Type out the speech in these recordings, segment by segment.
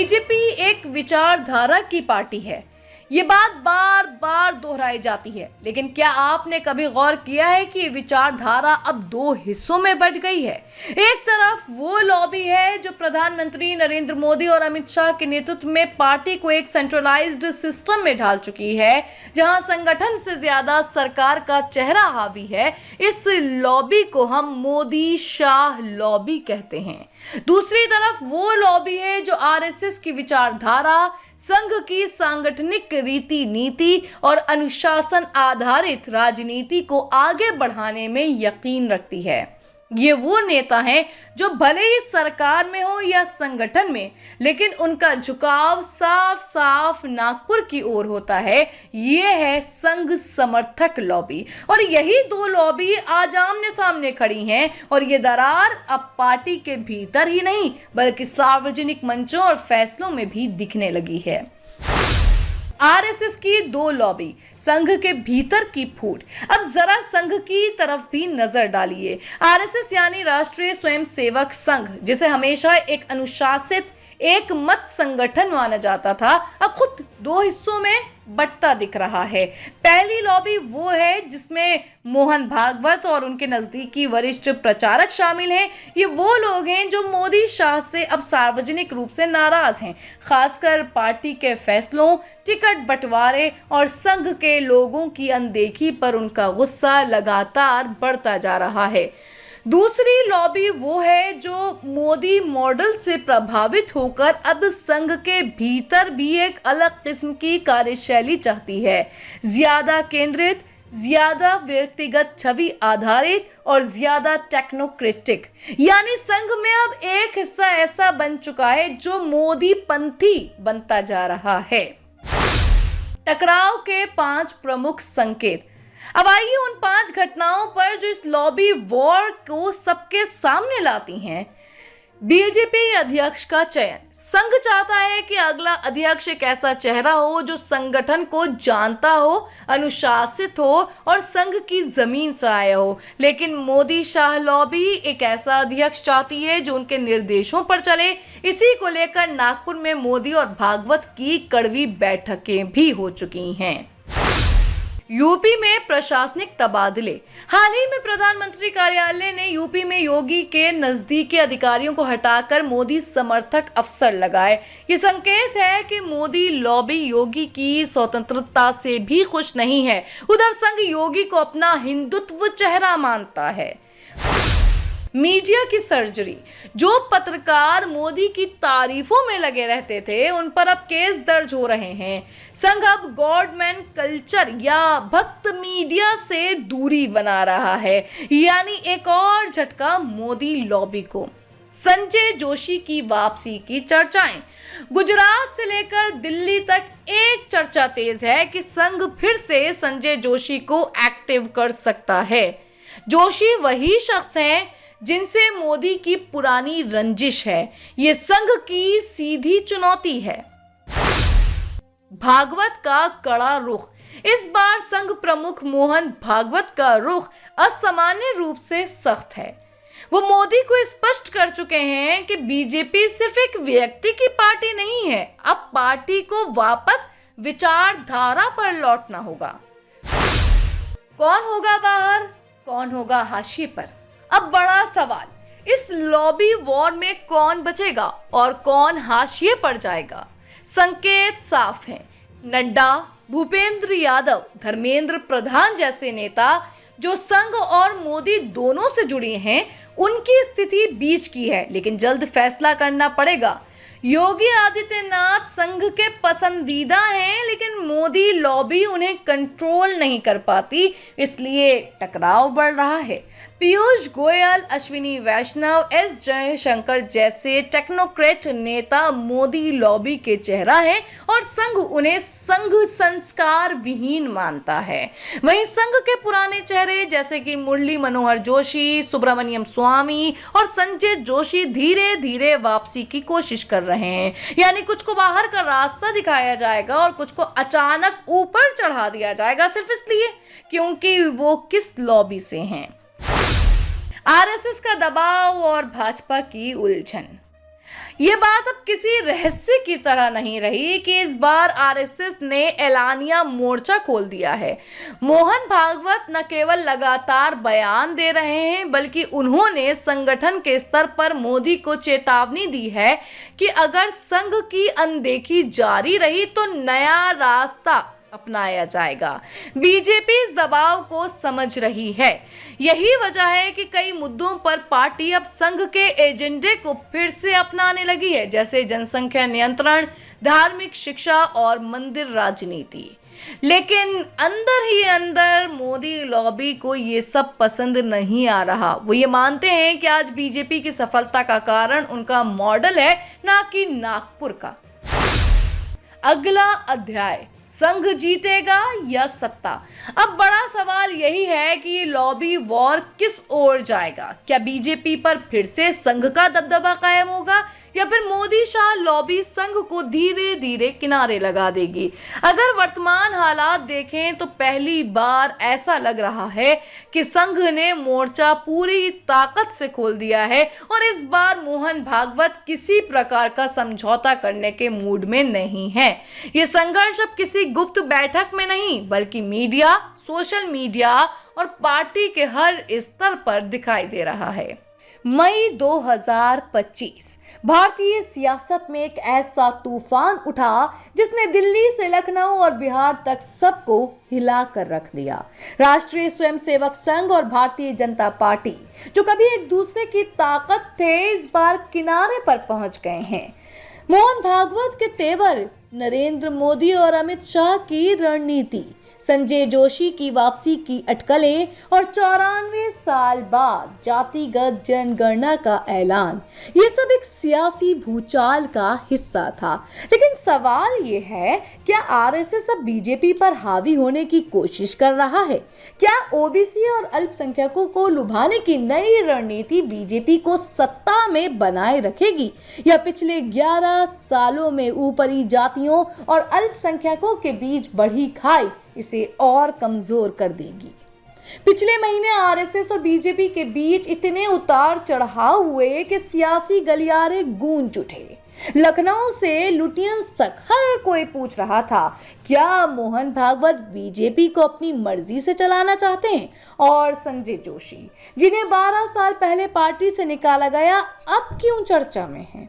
BJP एक विचारधारा की पार्टी है। ये बात बार बार दोहराई जाती है, लेकिन क्या आपने कभी गौर किया है कि ये विचारधारा अब दो हिस्सों में बंट गई है। एक तरफ वो लॉबी है जो प्रधानमंत्री नरेंद्र मोदी और अमित शाह के नेतृत्व में पार्टी को एक सेंट्रलाइज्ड सिस्टम में ढाल चुकी है, जहां संगठन से ज्यादा सरकार का चेहरा हावी है। इस लॉबी को हम मोदी शाह लॉबी कहते हैं। दूसरी तरफ वो लॉबी है जो आरएसएस की विचारधारा, संघ की सांगठनिक रीति नीति और अनुशासन आधारित राजनीति को आगे बढ़ाने में यकीन रखती है। ये वो नेता हैं जो भले ही सरकार में हो या संगठन में, लेकिन उनका झुकाव साफ साफ नागपुर की ओर होता है। ये है संघ समर्थक लॉबी, और यही दो लॉबी आज आमने सामने खड़ी हैं। और ये दरार अब पार्टी के भीतर ही नहीं, बल्कि सार्वजनिक मंचों और फैसलों में भी दिखने लगी है। आरएसएस की दो लॉबी, संघ के भीतर की फूट। अब जरा संघ की तरफ भी नजर डालिए। आरएसएस यानी राष्ट्रीय स्वयंसेवक संघ, जिसे हमेशा एक अनुशासित एक मत संगठन माना जाता था, अब खुद दो हिस्सों में बंटता दिख रहा है। पहली लॉबी वो है जिसमें मोहन भागवत और उनके नजदीकी वरिष्ठ प्रचारक शामिल हैं। ये वो लोग हैं जो मोदी शाह से अब सार्वजनिक रूप से नाराज हैं, खासकर पार्टी के फैसलों, टिकट बंटवारे और संघ के लोगों की अनदेखी पर उनका गुस्सा लगातार बढ़ता जा रहा है। दूसरी लॉबी वो है जो मोदी मॉडल से प्रभावित होकर अब संघ के भीतर भी एक अलग किस्म की कार्यशैली चाहती है। ज्यादा केंद्रित, ज्यादा व्यक्तिगत छवि आधारित और ज्यादा टेक्नोक्रेटिक। यानी संघ में अब एक हिस्सा ऐसा बन चुका है जो मोदी पंथी बनता जा रहा है। टकराव के 5 प्रमुख संकेत। अब आइए उन 5 घटनाओं पर जो इस लॉबी वॉर को सबके सामने लाती हैं। बीजेपी अध्यक्ष का चयन। संघ चाहता है कि अगला अध्यक्ष एक ऐसा चेहरा हो जो संगठन को जानता हो, अनुशासित हो और संघ की जमीन से आया हो। लेकिन मोदी शाह लॉबी एक ऐसा अध्यक्ष चाहती है जो उनके निर्देशों पर चले। इसी को लेकर नागपुर में मोदी और भागवत की कड़वी बैठकें भी हो चुकी हैं। यूपी में प्रशासनिक तबादले। हाल ही में प्रधानमंत्री कार्यालय ने यूपी में योगी के नजदीकी अधिकारियों को हटाकर मोदी समर्थक अफसर लगाए। ये संकेत है कि मोदी लॉबी योगी की स्वतंत्रता से भी खुश नहीं है। उधर संघ योगी को अपना हिंदुत्व चेहरा मानता है। मीडिया की सर्जरी। जो पत्रकार मोदी की तारीफों में लगे रहते थे, उन पर अब केस दर्ज हो रहे हैं। संघ अब गॉडमैन कल्चर या भक्त मीडिया से दूरी बना रहा है, यानी एक और झटका मोदी लॉबी को। संजय जोशी की वापसी की चर्चाएं। गुजरात से लेकर दिल्ली तक एक चर्चा तेज है कि संघ फिर से संजय जोशी को एक्टिव कर सकता है। जोशी वही शख्स हैं जिनसे मोदी की पुरानी रंजिश है। ये संघ की सीधी चुनौती है। भागवत का कड़ा रुख। इस बार संघ प्रमुख मोहन भागवत का रुख असामान्य रूप से सख्त है। वो मोदी को स्पष्ट कर चुके हैं कि बीजेपी सिर्फ एक व्यक्ति की पार्टी नहीं है, अब पार्टी को वापस विचारधारा पर लौटना होगा। कौन होगा बाहर, कौन होगा हाशिए पर? अब बड़ा सवाल, इस लॉबी वॉर में कौन बचेगा और कौन हाशिए पर जाएगा? संकेत साफ है। नड्डा, भूपेंद्र यादव, धर्मेंद्र प्रधान जैसे नेता जो संघ और मोदी दोनों से जुड़े हैं, उनकी स्थिति बीच की है, लेकिन जल्द फैसला करना पड़ेगा। योगी आदित्यनाथ संघ के पसंदीदा हैं, लेकिन मोदी लॉबी उन्हें कंट्रोल नहीं कर पाती, इसलिए टकराव बढ़ रहा है। पीयूष गोयल, अश्विनी वैष्णव, एस जयशंकर जैसे टेक्नोक्रेट नेता मोदी लॉबी के चेहरा हैं और संघ उन्हें संघ संस्कार विहीन मानता है। वहीं संघ के पुराने चेहरे जैसे कि मुरली मनोहर जोशी, सुब्रमण्यम स्वामी और संजय जोशी धीरे धीरे वापसी की कोशिश कर रहे हैं। यानी कुछ को बाहर का रास्ता दिखाया जाएगा और कुछ को अचानक ऊपर चढ़ा दिया जाएगा, सिर्फ इसलिए क्योंकि वो किस लॉबी से हैं। आरएसएस का दबाव और भाजपा की उलझन। ये बात अब किसी रहस्य की तरह नहीं रही कि इस बार आरएसएस ने एलानिया मोर्चा खोल दिया है। मोहन भागवत न केवल लगातार बयान दे रहे हैं, बल्कि उन्होंने संगठन के स्तर पर मोदी को चेतावनी दी है कि अगर संघ की अनदेखी जारी रही तो नया रास्ता अपनाया जाएगा। बीजेपी इस दबाव को समझ रही है। यही वजह है कि कई मुद्दों पर पार्टी अब संघ के एजेंडे को फिर से अपनाने लगी है, जैसे जनसंख्या नियंत्रण, धार्मिक शिक्षा और मंदिर राजनीति। लेकिन अंदर ही अंदर मोदी लॉबी को ये सब पसंद नहीं आ रहा। वो ये मानते हैं कि आज बीजेपी की सफलता का कारण उनका मॉडल है, ना कि नागपुर का। अगला अध्याय, संघ जीतेगा या सत्ता? अब बड़ा सवाल यही है कि ये लॉबी वॉर किस ओर जाएगा। क्या बीजेपी पर फिर से संघ का दबदबा कायम होगा या फिर मोदी शाह लॉबी संघ को धीरे धीरे किनारे लगा देगी? अगर वर्तमान हालात देखें तो पहली बार ऐसा लग रहा है कि संघ ने मोर्चा पूरी ताकत से खोल दिया है और इस बार मोहन भागवत किसी प्रकार का समझौता करने के मूड में नहीं है। ये संघर्ष अब किसी गुप्त बैठक में नहीं, बल्कि मीडिया, सोशल मीडिया और पार्टी के हर स्तर पर दिखाई दे रहा है। मई 2025 भारतीय सियासत में एक ऐसा तूफान उठा जिसने दिल्ली से लखनऊ और बिहार तक सबको हिला कर रख दिया। राष्ट्रीय स्वयंसेवक संघ और भारतीय जनता पार्टी, जो कभी एक दूसरे की ताकत थे, इस बार किनारे पर पहुंच गए हैं। मोहन भागवत के तेवर, नरेंद्र मोदी और अमित शाह की रणनीति, संजय जोशी की वापसी की अटकलें और 94 साल बाद जातिगत जनगणना का ऐलान, ये सब एक सियासी भूचाल का हिस्सा था। लेकिन सवाल ये है, क्या आरएसएस अब बीजेपी पर हावी होने की कोशिश कर रहा है? क्या ओबीसी और अल्पसंख्यकों को लुभाने की नई रणनीति बीजेपी को सत्ता में बनाए रखेगी या पिछले 11 सालों में ऊपरी जातियों और अल्पसंख्यकों के बीच बढ़ी खाई इसे और कमजोर कर देगी? पिछले महीने आरएसएस और बीजेपी के बीच इतने उतार चढ़ाव हुए कि सियासी गलियारे गूंज उठे। लखनऊ से लुटियंस तक हर कोई पूछ रहा था, क्या मोहन भागवत बीजेपी को अपनी मर्जी से चलाना चाहते हैं? और संजय जोशी, जिन्हें 12 साल पहले पार्टी से निकाला गया, अब क्यों चर्चा में हैं?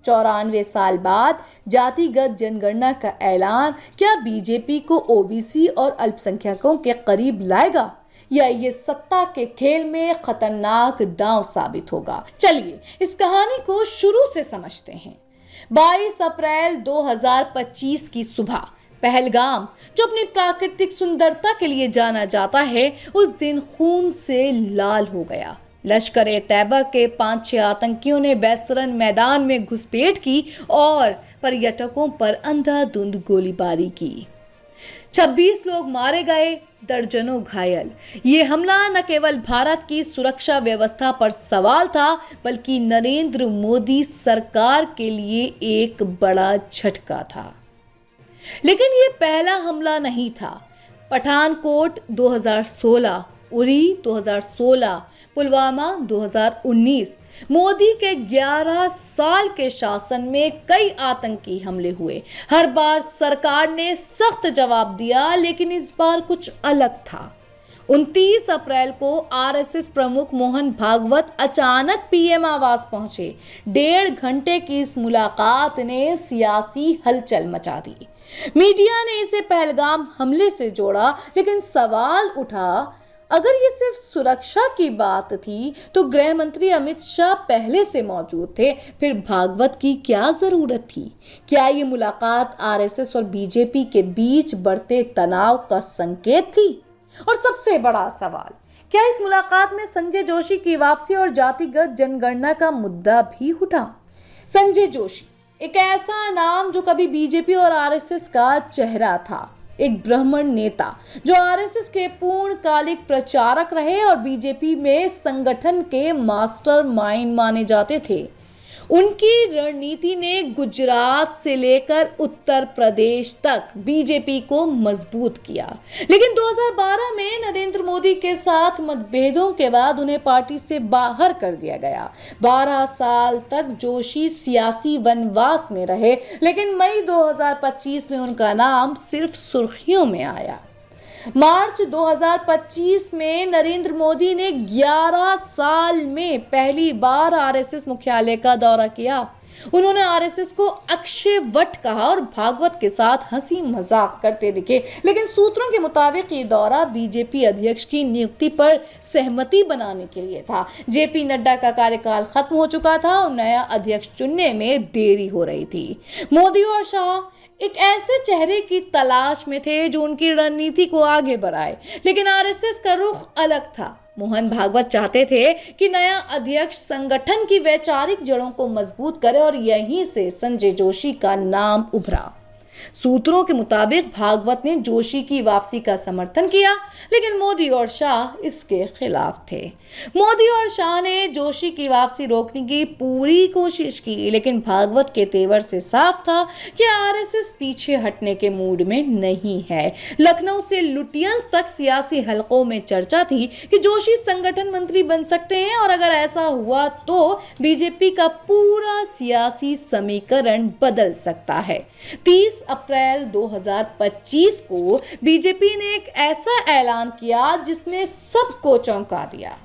94 साल बाद जातिगत जनगणना का ऐलान क्या बीजेपी को ओबीसी और अल्पसंख्यकों के करीब लाएगा या ये सत्ता के खेल में खतरनाक दांव साबित होगा? चलिए इस कहानी को शुरू से समझते हैं। 22 अप्रैल 2025 की सुबह पहलगाम, जो अपनी प्राकृतिक सुंदरता के लिए जाना जाता है, उस दिन खून से लाल हो गया। लश्कर-ए-तैयबा के 5-6 आतंकियों ने बैसरन मैदान में घुसपैठ की और पर्यटकों पर अंधाधुंध गोलीबारी की। 26 लोग मारे गए, दर्जनों घायल। ये हमला न केवल भारत की सुरक्षा व्यवस्था पर सवाल था, बल्कि नरेंद्र मोदी सरकार के लिए एक बड़ा झटका था। लेकिन ये पहला हमला नहीं था। पठानकोट 2016, उरी 2016, पुलवामा 2019, मोदी के 11 साल के शासन में कई आतंकी हमले हुए। हर बार सरकार ने सख्त जवाब दिया, लेकिन इस बार कुछ अलग था। 29 अप्रैल को आरएसएस प्रमुख मोहन भागवत अचानक पीएम आवास पहुंचे। 1.5 घंटे की इस मुलाकात ने सियासी हलचल मचा दी। मीडिया ने इसे पहलगाम हमले से जोड़ा, लेकिन सवाल उठा, अगर ये सिर्फ सुरक्षा की बात थी तो गृह मंत्री अमित शाह पहले से मौजूद थे, फिर भागवत की क्या जरूरत थी? क्या ये मुलाकात आरएसएस और बीजेपी के बीच बढ़ते तनाव का संकेत थी? और सबसे बड़ा सवाल, क्या इस मुलाकात में संजय जोशी की वापसी और जातिगत जनगणना का मुद्दा भी उठा? संजय जोशी एक ऐसा नाम जो कभी बीजेपी और आरएसएस का चेहरा था, एक ब्राह्मण नेता जो आरएसएस के पूर्णकालिक प्रचारक रहे और बीजेपी में संगठन के मास्टरमाइंड माने जाते थे। उनकी रणनीति ने गुजरात से लेकर उत्तर प्रदेश तक बीजेपी को मजबूत किया। लेकिन 2012 में नरेंद्र मोदी के साथ मतभेदों के बाद उन्हें पार्टी से बाहर कर दिया गया। 12 साल तक जोशी सियासी वनवास में रहे, लेकिन मई 2025 में उनका नाम सिर्फ सुर्खियों में आया। मार्च 2025 में नरेंद्र मोदी ने 11 साल में पहली बार आरएसएस मुख्यालय का दौरा किया। उन्होंने आरएसएस को अक्षय वट कहा और भागवत के साथ हंसी मजाक करते दिखे। लेकिन सूत्रों के मुताबिक ये दौरा बीजेपी अध्यक्ष की नियुक्ति पर सहमति बनाने के लिए था। जेपी नड्डा का कार्यकाल खत्म हो चुका था और नया अध्यक्ष चुनने में देरी हो रही थी। मोदी और शाह एक ऐसे चेहरे की तलाश में थे जो उनकी रणनीति को आगे बढ़ाए, लेकिन आरएसएस का रुख अलग था। मोहन भागवत चाहते थे कि नया अध्यक्ष संगठन की वैचारिक जड़ों को मजबूत करे और यहीं से संजय जोशी का नाम उभरा। सूत्रों के मुताबिक भागवत ने जोशी की वापसी का समर्थन किया, लेकिन मोदी और शाह इसके खिलाफ थे। मोदी और शाह ने जोशी की वापसी रोकने की पूरी कोशिश की, लेकिन भागवत के तेवर से साफ था कि आरएसएस पीछे हटने के मूड में नहीं है। लखनऊ से लुटियंस तक सियासी हलकों में चर्चा थी कि जोशी संगठन मंत्री बन सकते हैं और अगर ऐसा हुआ तो बीजेपी का पूरा सियासी समीकरण बदल सकता है। 30 अप्रैल 2025 को बीजेपी ने एक ऐसा ऐलान किया जिसने सबको चौंका दिया।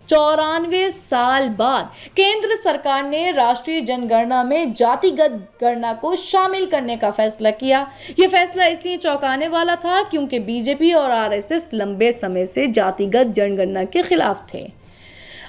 94 साल बाद केंद्र सरकार ने राष्ट्रीय जनगणना में जातिगत गणना को शामिल करने का फैसला किया। यह फैसला इसलिए चौंकाने वाला था क्योंकि बीजेपी और आरएसएस लंबे समय से जातिगत जनगणना के खिलाफ थे।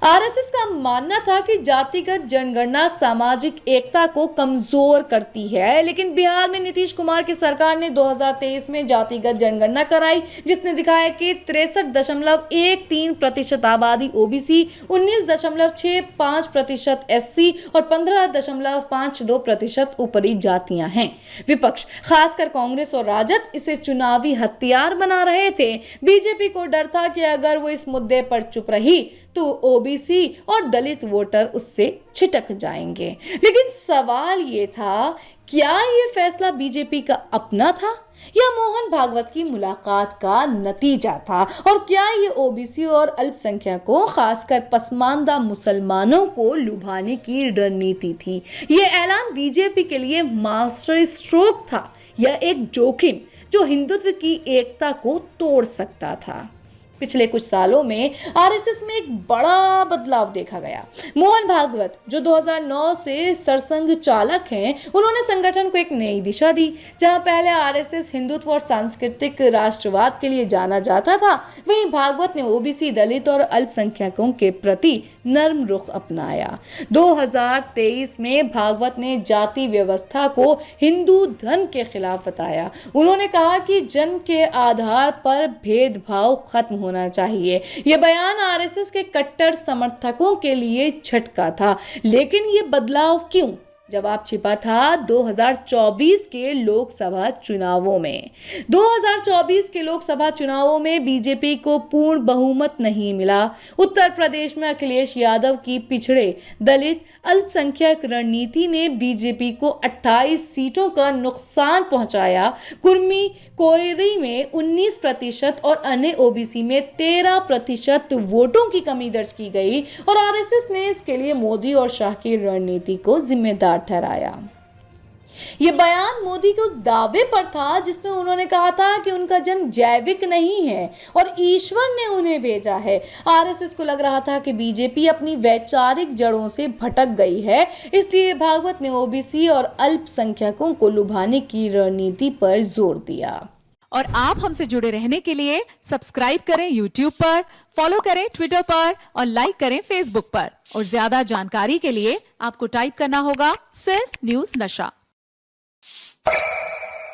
आरएसएस का मानना था कि जातिगत जनगणना सामाजिक एकता को कमजोर करती है, लेकिन बिहार में नीतीश कुमार की सरकार ने 2023 में जातिगत जनगणना कराई, जिसने दिखाया कि 63.13% आबादी ओबीसी, 19.65% एससी और 15.52% ऊपरी जातियां हैं। विपक्ष, खासकर कांग्रेस और राजद, इसे चुनावी हथियार बना रहे थे। बीजेपी को डर था कि अगर वो इस मुद्दे पर चुप रही तो ओबीसी और दलित वोटर उससे छिटक जाएंगे। लेकिन सवाल ये था, क्या ये फैसला बीजेपी का अपना था या मोहन भागवत की मुलाकात का नतीजा था? और क्या ये ओबीसी और अल्पसंख्यकों, खासकर पसमानदा मुसलमानों को लुभाने की रणनीति थी? ये ऐलान बीजेपी के लिए मास्टर स्ट्रोक था या एक जोखिम जो हिंदुत्व की एकता को तोड़ सकता था? पिछले कुछ सालों में आरएसएस में एक बड़ा बदलाव देखा गया। मोहन भागवत, जो 2009 से सरसंघ चालक हैं, उन्होंने संगठन को एक नई दिशा दी। जहां पहले आरएसएस हिंदुत्व और सांस्कृतिक राष्ट्रवाद के लिए जाना जाता था, वहीं भागवत ने ओबीसी, दलित और अल्पसंख्यकों के प्रति नर्म रुख अपनाया। 2023 में भागवत ने जाति व्यवस्था को हिंदू धर्म के खिलाफ बताया। उन्होंने कहा कि जन्म के आधार पर भेदभाव खत्म होना चाहिए। यह बयान आरएसएस के कट्टर समर्थकों के लिए झटका था। लेकिन यह बदलाव क्यों? जवाब छिपा था 2024 के लोकसभा चुनावों में। 2024 के लोकसभा चुनावों में बीजेपी को पूर्ण बहुमत नहीं मिला। उत्तर प्रदेश में अखिलेश यादव की पिछड़े दलित अल्पसंख्यक रणनीति ने बीजेपी को 28 सीटों का नुकसान पहुंचाया। कुर्मी कोयरी में 19% और अन्य ओबीसी में 13% वोटों की कमी दर्ज की गई और आरएसएस ने इसके लिए मोदी और शाह की रणनीति को जिम्मेदार ठहराया। यह बयान मोदी के उस दावे पर था जिसमें उन्होंने कहा था कि उनका जन्म जैविक नहीं है और ईश्वर ने उन्हें भेजा है। आरएसएस को लग रहा था कि बीजेपी अपनी वैचारिक जड़ों से भटक गई है, इसलिए भागवत ने ओबीसी और अल्पसंख्यकों को लुभाने की रणनीति पर जोर दिया। और आप हमसे जुड़े रहने के लिए सब्सक्राइब करें YouTube पर, फॉलो करें Twitter पर और लाइक करें Facebook पर। और ज्यादा जानकारी के लिए आपको टाइप करना होगा सिर्फ न्यूज़ नशा।